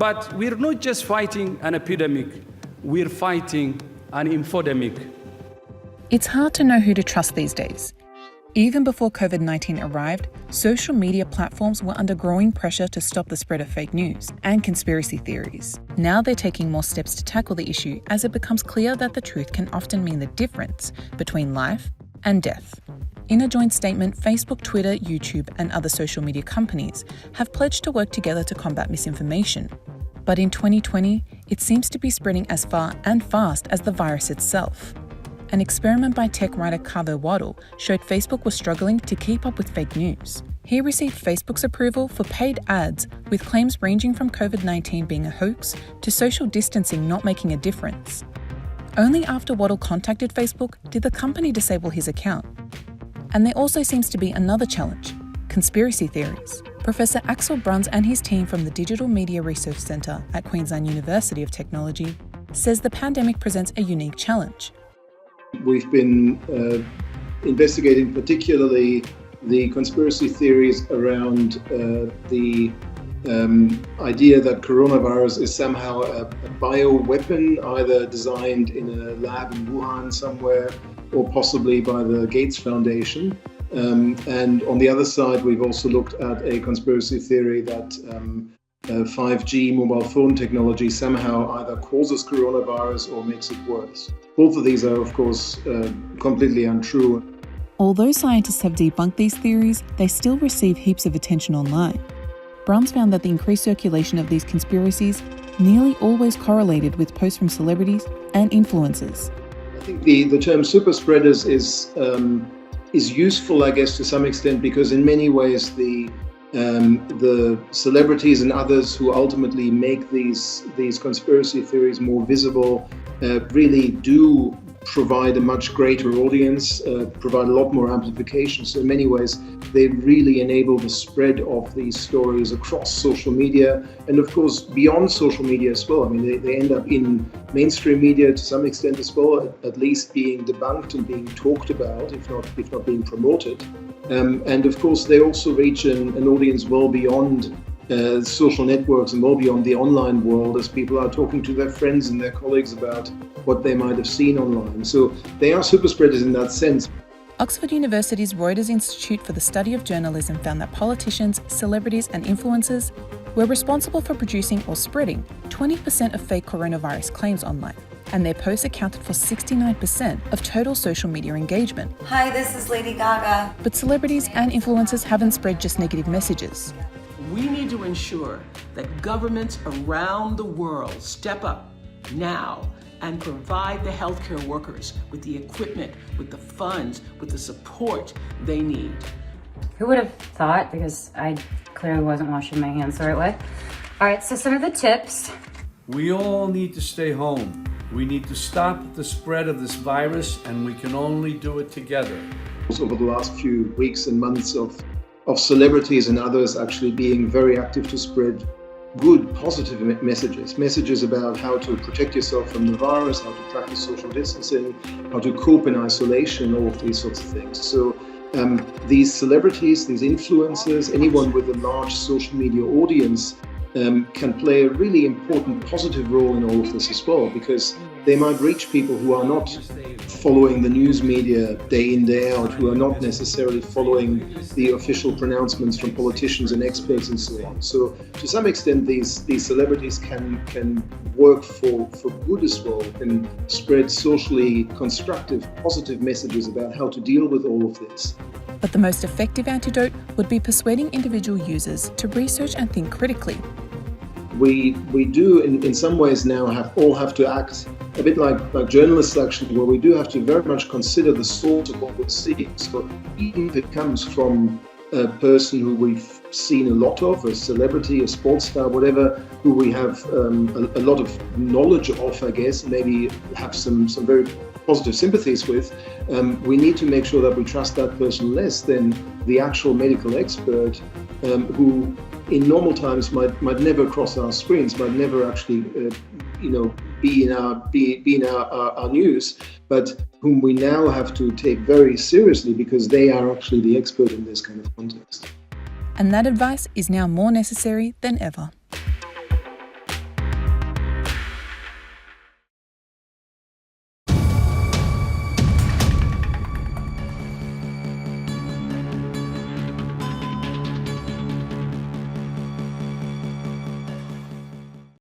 But we're not just fighting an epidemic, we're fighting an infodemic. It's hard to know who to trust these days. Even before COVID-19 arrived, social media platforms were under growing pressure to stop the spread of fake news and conspiracy theories. Now they're taking more steps to tackle the issue as it becomes clear that the truth can often mean the difference between life and death. In a joint statement, Facebook, Twitter, YouTube, and other social media companies have pledged to work together to combat misinformation. But in 2020, it seems to be spreading as far and fast as the virus itself. An experiment by tech writer Kaveh Waddle showed Facebook was struggling to keep up with fake news. He received Facebook's approval for paid ads with claims ranging from COVID-19 being a hoax to social distancing not making a difference. Only after Waddle contacted Facebook did the company disable his account. And there also seems to be another challenge: conspiracy theories. Professor Axel Bruns and his team from the Digital Media Research Centre at Queensland University of Technology says the pandemic presents a unique challenge. We've been investigating particularly the conspiracy theories around the idea that coronavirus is somehow a bioweapon, either designed in a lab in Wuhan somewhere or possibly by the Gates Foundation. And on the other side, we've also looked at a conspiracy theory that 5G mobile phone technology somehow either causes coronavirus or makes it worse. Both of these are, of course, completely untrue. Although scientists have debunked these theories, they still receive heaps of attention online. Bruns found that the increased circulation of these conspiracies nearly always correlated with posts from celebrities and influencers. I think the term super spreaders is useful, I guess, to some extent, because in many ways the celebrities and others who ultimately make these conspiracy theories more visible really do provide a much greater audience, provide a lot more amplification. So in many ways, they really enable the spread of these stories across social media and, of course, beyond social media as well. I mean, they end up in mainstream media to some extent as well, at least being debunked and being talked about, if not being promoted. And of course, they also reach an audience well beyond social networks and well beyond the online world, as people are talking to their friends and their colleagues about what they might have seen online. So they are super spreaders in that sense. Oxford University's Reuters Institute for the Study of Journalism found that politicians, celebrities and influencers were responsible for producing or spreading 20% of fake coronavirus claims online, and their posts accounted for 69% of total social media engagement. Hi, this is Lady Gaga. But celebrities and influencers haven't spread just negative messages. We need to ensure that governments around the world step up now and provide the healthcare workers with the equipment, with the funds, with the support they need. Who would have thought, because I clearly wasn't washing my hands the right way. All right, so some of the tips. We all need to stay home. We need to stop the spread of this virus, and we can only do it together. Over the last few weeks and months of celebrities and others actually being very active to spread good, positive messages about how to protect yourself from the virus, how to practice social distancing, how to cope in isolation, all of these sorts of things. So these celebrities, these influencers, anyone with a large social media audience can play a really important positive role in all of this as well, because they might reach people who are not following the news media day in, day out, who are not necessarily following the official pronouncements from politicians and experts and so on. So to some extent, these celebrities can work for good as well, can spread socially constructive, positive messages about how to deal with all of this. But the most effective antidote would be persuading individual users to research and think critically. We do in some ways now have to act a bit like journalists actually, where we do have to very much consider the source of what we're seeing. So even if it comes from a person who we've seen a lot of, a celebrity, a sports star, whatever, who we have a lot of knowledge of, I guess, maybe have some very positive sympathies with, we need to make sure that we trust that person less than the actual medical expert who in normal times might never cross our screens, might never actually be in our news, but whom we now have to take very seriously because they are actually the expert in this kind of context. And that advice is now more necessary than ever.